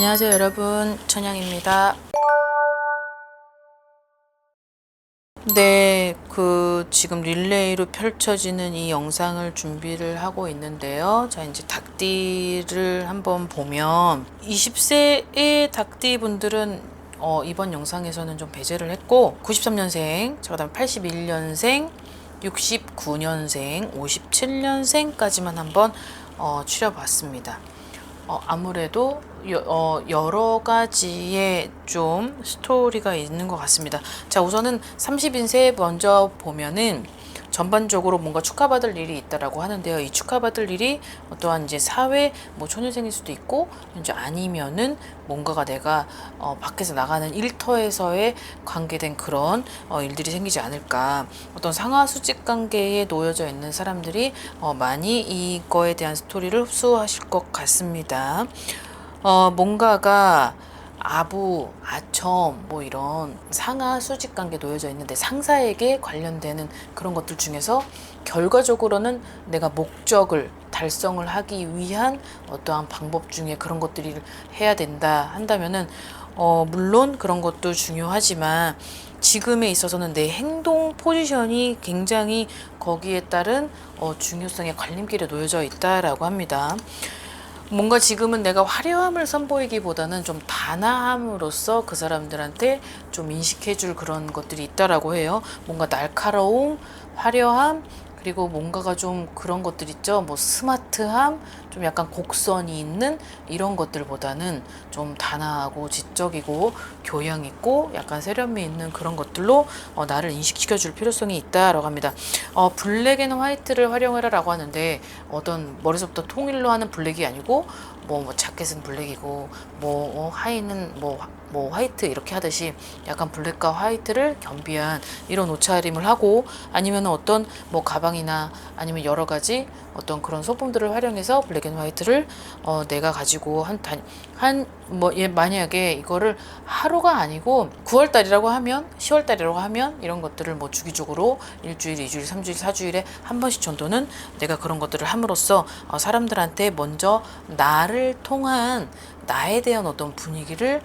안녕하세요 여러분, 천양입니다. 네, 지금 릴레이로 펼쳐지는 이 영상을 준비를 하고 있는데요. 자, 이제 닭띠를 한번 보면 20세의 닭띠 분들은 이번 영상에서는 좀 배제를 했고, 93년생, 그다음 81년생, 69년생, 57년생까지만 한번 추려봤습니다. 아무래도 여러 가지의 좀 스토리가 있는 것 같습니다. 자, 우선은 30인세 먼저 보면은 전반적으로 뭔가 축하받을 일이 있다라고 하는데요. 이 축하받을 일이 또한 이제 사회 초년생일 수도 있고, 이제 아니면은 뭔가가 내가 밖에서 나가는 일터에서의 관계된 그런 일들이 생기지 않을까. 어떤 상하 수직 관계에 놓여져 있는 사람들이 많이 이거에 대한 스토리를 흡수하실 것 같습니다. 뭔가가 아부, 아첨, 이런 상하 수직 관계 놓여져 있는데 상사에게 관련되는 그런 것들 중에서 결과적으로는 내가 목적을 달성을 하기 위한 어떠한 방법 중에 그런 것들을 해야 된다 한다면은 물론 그런 것도 중요하지만 지금에 있어서는 내 행동 포지션이 굉장히 거기에 따른 중요성의 갈림길에 놓여져 있다라고 합니다. 뭔가 지금은 내가 화려함을 선보이기보다는 좀 단아함으로써 그 사람들한테 좀 인식해줄 그런 것들이 있다라고 해요. 뭔가 날카로움, 화려함, 그리고 뭔가가 좀 그런 것들 있죠. 스마트함, 좀 약간 곡선이 있는 이런 것들보다는 좀 단아하고 지적이고 교양 있고 약간 세련미 있는 그런 것들로 나를 인식시켜 줄 필요성이 있다라고 합니다. 블랙 앤 화이트를 활용해라라고 하는데, 어떤 머리서부터 통일로 하는 블랙이 아니고 자켓은 블랙이고 하의는 화이트 이렇게 하듯이 약간 블랙과 화이트를 겸비한 이런 옷차림을 하고, 아니면 어떤 가방이나 아니면 여러 가지 어떤 그런 소품들을 활용해서 블랙 앤 화이트를 내가 가지고 만약에 이거를 하루가 아니고 9월달이라고 하면 10월달이라고 하면 이런 것들을 주기적으로 일주일, 2주일, 3주일, 4주일에 한 번씩 정도는 내가 그런 것들을 함으로써 사람들한테 먼저 나를 통한 나에 대한 어떤 분위기를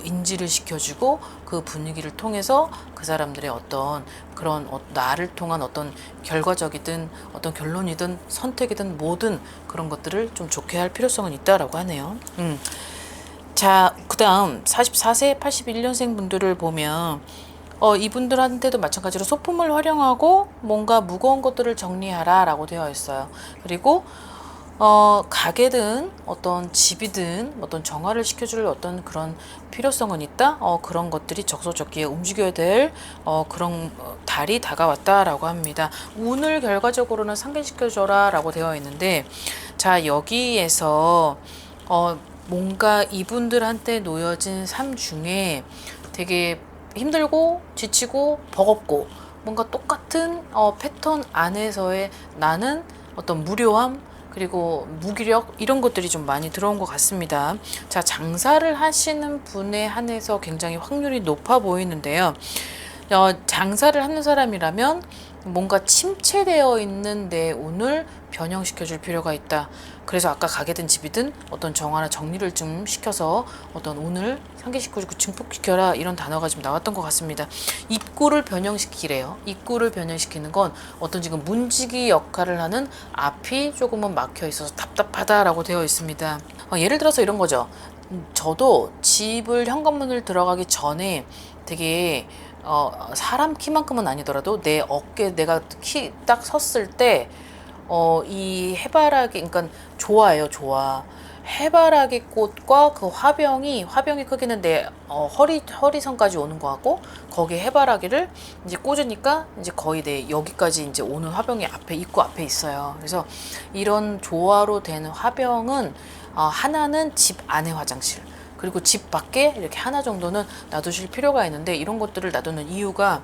인지를 시켜주고, 그 분위기를 통해서 그 사람들의 어떤 그런 나를 통한 어떤 결과적이든 어떤 결론이든 선택이든 모든 그런 것들을 좀 좋게 할 필요성은 있다라고 하네요. 자, 그 다음 44세 81년생 분들을 보면 이분들한테도 마찬가지로 소품을 활용하고 뭔가 무거운 것들을 정리하라 라고 되어 있어요. 그리고 가게든 어떤 집이든 어떤 정화를 시켜줄 어떤 그런 필요성은 있다. 그런 것들이 적소적기에 움직여야 될 그런 달이 다가왔다라고 합니다. 운을 결과적으로는 상승시켜줘라라고 되어 있는데, 자, 여기에서 뭔가 이분들한테 놓여진 삶 중에 되게 힘들고 지치고 버겁고 뭔가 똑같은 패턴 안에서의 나는 어떤 무료함, 그리고 무기력, 이런 것들이 좀 많이 들어온 것 같습니다. 자, 장사를 하시는 분에 한해서 굉장히 확률이 높아 보이는데요. 장사를 하는 사람이라면 뭔가 침체되어 있는 내 운을 변형시켜줄 필요가 있다. 그래서 아까 가게든 집이든 어떤 정화나 정리를 좀 시켜서 어떤 운을 상기시켜주고 증폭시켜라, 이런 단어가 좀 나왔던 것 같습니다. 입구를 변형시키래요. 입구를 변형시키는 건 어떤 지금 문지기 역할을 하는 앞이 조금은 막혀 있어서 답답하다라고 되어 있습니다. 예를 들어서 이런 거죠. 저도 집을 현관문을 들어가기 전에 되게 사람 키만큼은 아니더라도 내 어깨, 내가 키 딱 섰을 때 이 해바라기, 그러니까 좋아요, 좋아. 해바라기 꽃과 그 화병이 크기는 내 허리선까지 오는 것 같고, 거기에 해바라기를 이제 꽂으니까 이제 거의 내 여기까지 이제 오는 화병이 입구 앞에 있어요. 그래서 이런 조화로 된 화병은 하나는 집 안의 화장실, 그리고 집 밖에 이렇게 하나 정도는 놔두실 필요가 있는데, 이런 것들을 놔두는 이유가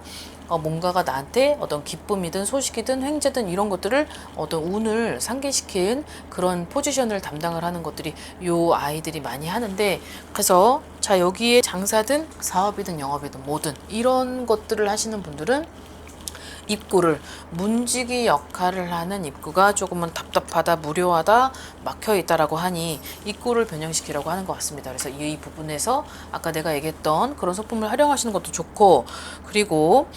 뭔가가 나한테 어떤 기쁨이든 소식이든 횡재든 이런 것들을 어떤 운을 상기시킨 그런 포지션을 담당을 하는 것들이 요 아이들이 많이 하는데, 그래서 자, 여기에 장사든 사업이든 영업이든 뭐든 이런 것들을 하시는 분들은 입구를 문지기 역할을 하는 입구가 조금은 답답하다, 무료하다, 막혀 있다라고 하니 입구를 변형시키려고 하는 것 같습니다. 그래서 이 부분에서 아까 내가 얘기했던 그런 소품을 활용하시는 것도 좋고, 그리고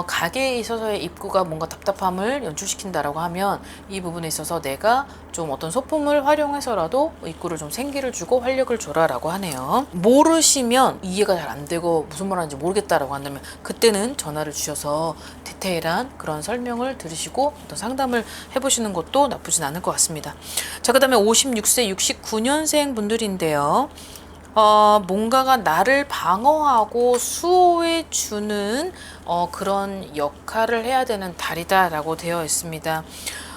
가게에 있어서의 입구가 뭔가 답답함을 연출시킨다라고 하면 이 부분에 있어서 내가 좀 어떤 소품을 활용해서라도 입구를 좀 생기를 주고 활력을 줘라라고 하네요. 모르시면 이해가 잘 안 되고 무슨 말 하는지 모르겠다라고 한다면 그때는 전화를 주셔서 디테일한 그런 설명을 들으시고 어떤 상담을 해보시는 것도 나쁘진 않을 것 같습니다. 자, 그 다음에 56세 69년생 분들인데요. 뭔가가 나를 방어하고 수호해 주는 그런 역할을 해야 되는 달이다라고 되어 있습니다.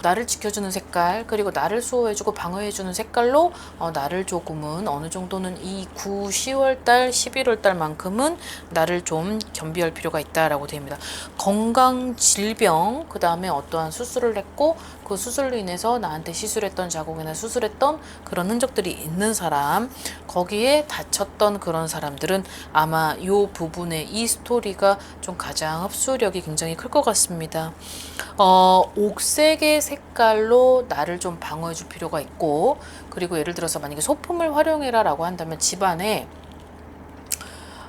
나를 지켜주는 색깔, 그리고 나를 수호해주고 방어해주는 색깔로 나를 조금은 어느 정도는 이 9, 10월달, 11월달만큼은 나를 좀 겸비할 필요가 있다라고 됩니다. 건강, 질병, 그 다음에 어떠한 수술을 했고 그 수술로 인해서 나한테 시술했던 자국이나 수술했던 그런 흔적들이 있는 사람, 거기에 다쳤던 그런 사람들은 아마 이 부분에 이 스토리가 좀 가장 흡수력이 굉장히 클 것 같습니다. 옥색의 색깔로 나를 좀 방어해 줄 필요가 있고, 그리고 예를 들어서 만약에 소품을 활용해라 라고 한다면 집안에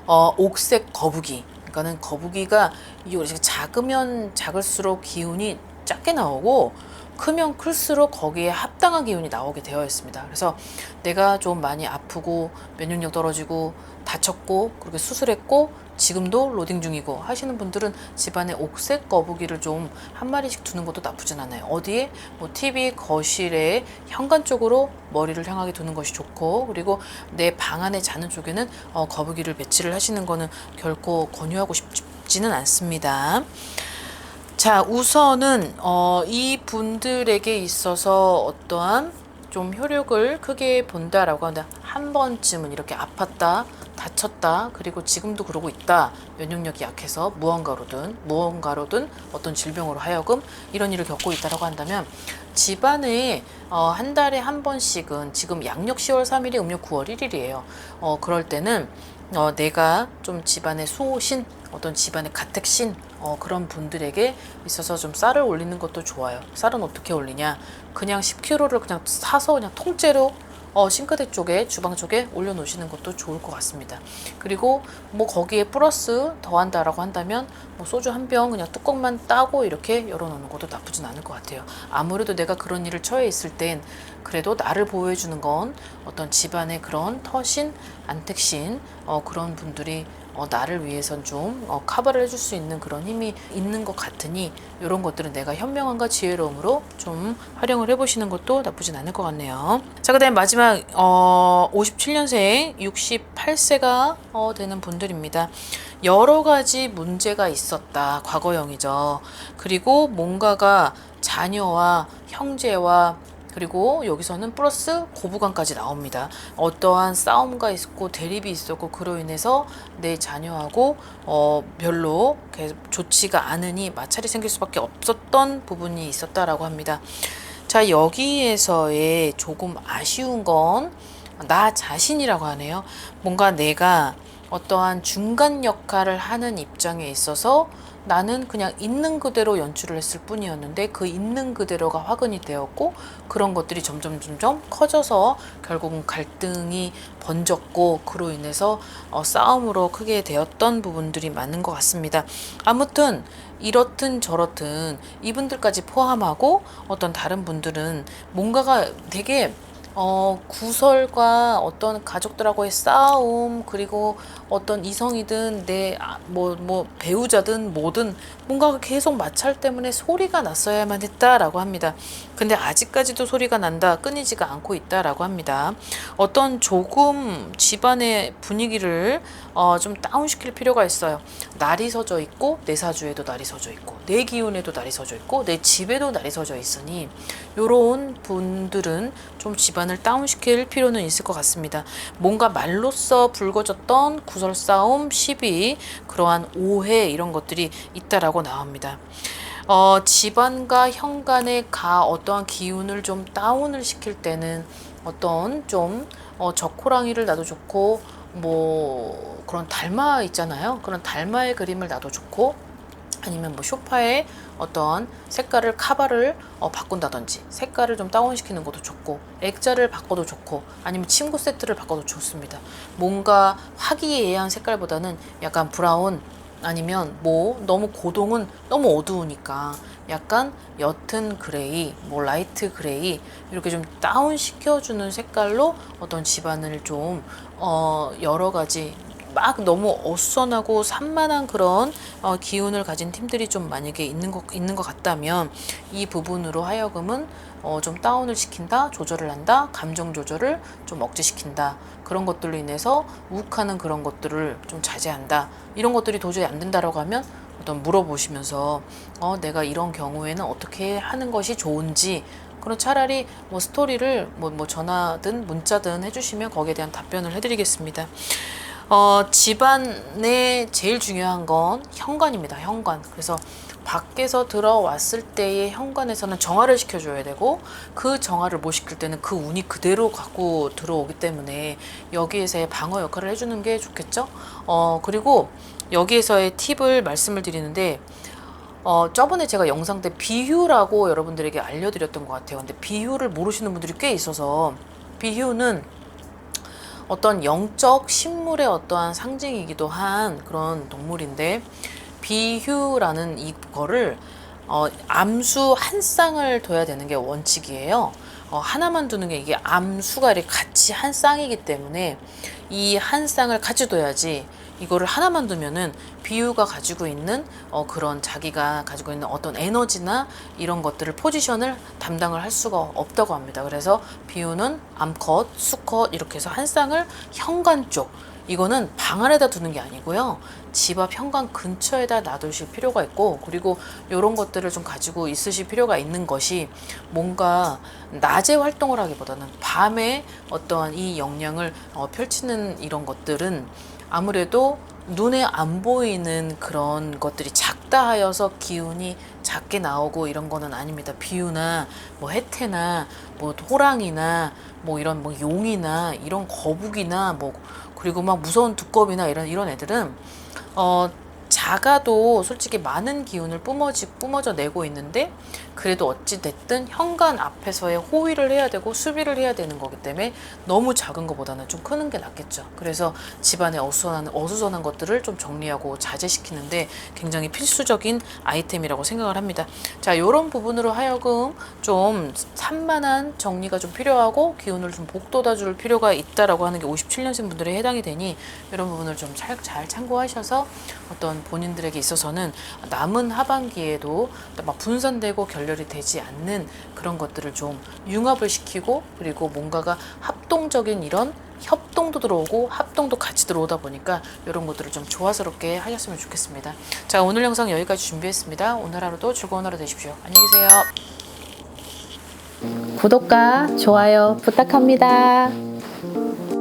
옥색 거북이, 그러니까는 거북이가 작으면 작을수록 기운이 작게 나오고 크면 클수록 거기에 합당한 기운이 나오게 되어 있습니다. 그래서 내가 좀 많이 아프고 면역력 떨어지고 다쳤고 그렇게 수술했고 지금도 로딩 중이고 하시는 분들은 집안에 옥색 거북이를 좀 한 마리씩 두는 것도 나쁘진 않아요. 어디에? 뭐 TV 거실에 현관 쪽으로 머리를 향하게 두는 것이 좋고, 그리고 내 방 안에 자는 쪽에는 거북이를 배치를 하시는 거는 결코 권유하고 싶지는 않습니다. 자, 우선은 이 분들에게 있어서 어떠한 좀 효력을 크게 본다라고 한다. 한 번쯤은 이렇게 아팠다, 다쳤다, 그리고 지금도 그러고 있다. 면역력이 약해서 무언가로든 어떤 질병으로 하여금 이런 일을 겪고 있다라고 한다면 집안에 한 달에 한 번씩은, 지금 양력 10월 3일이 음력 9월 1일이에요. 그럴 때는 내가 좀 집안의 수호신, 어떤 집안의 가택신 그런 분들에게 있어서 좀 쌀을 올리는 것도 좋아요. 쌀은 어떻게 올리냐? 그냥 10kg를 그냥 사서 그냥 통째로 싱크대 쪽에, 주방 쪽에 올려놓으시는 것도 좋을 것 같습니다. 그리고 뭐 거기에 플러스 더한다라고 한다면 뭐 소주 한 병 그냥 뚜껑만 따고 이렇게 열어놓는 것도 나쁘진 않을 것 같아요. 아무래도 내가 그런 일을 처해 있을 땐 그래도 나를 보호해주는 건 어떤 집안의 그런 터신, 안택신 그런 분들이 나를 위해선 좀 커버를 해줄 수 있는 그런 힘이 있는 것 같으니 이런 것들은 내가 현명함과 지혜로움으로 좀 활용을 해보시는 것도 나쁘진 않을 것 같네요. 자, 그 다음에 마지막 57년생 68세가 되는 분들입니다. 여러 가지 문제가 있었다. 과거형이죠. 그리고 뭔가가 자녀와 형제와 그리고 여기서는 플러스 고부간까지 나옵니다. 어떠한 싸움가 있었고 대립이 있었고 그로 인해서 내 자녀하고 별로 좋지가 않으니 마찰이 생길 수밖에 없었던 부분이 있었다라고 합니다. 자, 여기에서의 조금 아쉬운 건 나 자신이라고 하네요. 뭔가 내가 어떠한 중간 역할을 하는 입장에 있어서 나는 그냥 있는 그대로 연출을 했을 뿐이었는데 그 있는 그대로가 화근이 되었고 그런 것들이 점점 커져서 결국은 갈등이 번졌고 그로 인해서 싸움으로 크게 되었던 부분들이 많은 것 같습니다. 아무튼 이렇든 저렇든 이분들까지 포함하고 어떤 다른 분들은 뭔가가 되게 구설과 어떤 가족들하고의 싸움, 그리고 어떤 이성이든 내 배우자든 뭐든 뭔가 계속 마찰 때문에 소리가 났어야만 했다라고 합니다. 근데 아직까지도 소리가 난다, 끊이지가 않고 있다라고 합니다. 어떤 조금 집안의 분위기를 좀 다운시킬 필요가 있어요. 날이 서져 있고 내 사주에도 날이 서져 있고 내 기운에도 날이 서져 있고 내 집에도 날이 서져 있으니 요런 분들은 좀 집안을 다운시킬 필요는 있을 것 같습니다. 뭔가 말로써 불거졌던 구설싸움, 시비, 그러한 오해 이런 것들이 있다라고 나옵니다. 집안과 현관의 어떠한 기운을 좀 다운을 시킬 때는 어떤 좀 적호랑이를 놔도 좋고 뭐 그런 달마 있잖아요. 그런 달마의 그림을 놔도 좋고 아니면 뭐 소파에 어떤 색깔을 카바를 바꾼다든지 색깔을 좀 다운시키는 것도 좋고 액자를 바꿔도 좋고 아니면 침구 세트를 바꿔도 좋습니다. 뭔가 화기애애한 색깔보다는 약간 브라운 아니면 뭐 너무 고동은 너무 어두우니까 약간 옅은 그레이, 뭐 라이트 그레이 이렇게 좀 다운 시켜주는 색깔로 어떤 집안을 좀 여러 가지 막 너무 어수선하고 산만한 그런 기운을 가진 팀들이 좀 만약에 있는 것 같다면 이 부분으로 하여금은 좀 다운을 시킨다, 조절을 한다, 감정 조절을 좀 억제시킨다. 그런 것들로 인해서 욱하는 그런 것들을 좀 자제한다. 이런 것들이 도저히 안 된다라고 하면 어떤 물어보시면서 내가 이런 경우에는 어떻게 하는 것이 좋은지 그럼 차라리 뭐 스토리를 뭐 전화든 문자든 해주시면 거기에 대한 답변을 해드리겠습니다. 집안에 제일 중요한 건 현관입니다. 현관. 그래서 밖에서 들어왔을 때의 현관에서는 정화를 시켜줘야 되고 그 정화를 못 시킬 때는 그 운이 그대로 갖고 들어오기 때문에 여기에서의 방어 역할을 해주는 게 좋겠죠. 그리고 여기에서의 팁을 말씀을 드리는데 저번에 제가 영상 때 비휴라고 여러분들에게 알려드렸던 것 같아요. 근데 비휴를 모르시는 분들이 꽤 있어서 비휴는 어떤 영적 식물의 어떠한 상징이기도 한 그런 동물인데 비휴라는 이거를 암수 한 쌍을 둬야 되는 게 원칙이에요. 하나만 두는 게 이게 암수가 이렇게 같이 한 쌍이기 때문에 이 한 쌍을 같이 둬야지 이거를 하나만 두면은 비유가 가지고 있는 그런 자기가 가지고 있는 어떤 에너지나 이런 것들을 포지션을 담당을 할 수가 없다고 합니다. 그래서 비유는 암컷, 수컷 이렇게 해서 한 쌍을 현관 쪽 이거는 방 안에다 두는 게 아니고요. 집 앞 현관 근처에다 놔두실 필요가 있고 그리고 이런 것들을 좀 가지고 있으실 필요가 있는 것이 뭔가 낮에 활동을 하기보다는 밤에 어떠한 이 역량을 펼치는 이런 것들은 아무래도 눈에 안 보이는 그런 것들이 작다 하여서 기운이 작게 나오고 이런 거는 아닙니다. 비유나 뭐 해태나 뭐 호랑이나 뭐 이런 뭐 용이나 이런 거북이나 뭐 그리고 막 무서운 두꺼비나 이런 애들은 작아도 솔직히 많은 기운을 뿜어져 내고 있는데 그래도 어찌 됐든 현관 앞에서의 호위를 해야 되고 수비를 해야 되는 거기 때문에 너무 작은 것보다는 좀 크는 게 낫겠죠. 그래서 집안에 어수선한 것들을 좀 정리하고 자제시키는데 굉장히 필수적인 아이템이라고 생각을 합니다. 자, 이런 부분으로 하여금 좀 산만한 정리가 좀 필요하고 기운을 좀 북돋아 줄 필요가 있다라고 하는 게 57년생 분들에 해당이 되니 이런 부분을 좀 잘 참고하셔서 어떤 본인들에게 있어서는 남은 하반기에도 막 분산되고 결렬이 되지 않는 그런 것들을 좀 융합을 시키고 그리고 뭔가가 합동적인 이런 협동도 들어오고 합동도 같이 들어오다 보니까 이런 것들을 좀 조화스럽게 하셨으면 좋겠습니다. 자, 오늘 영상 여기까지 준비했습니다. 오늘 하루도 즐거운 하루 되십시오. 안녕히 계세요. 구독과 좋아요 부탁합니다.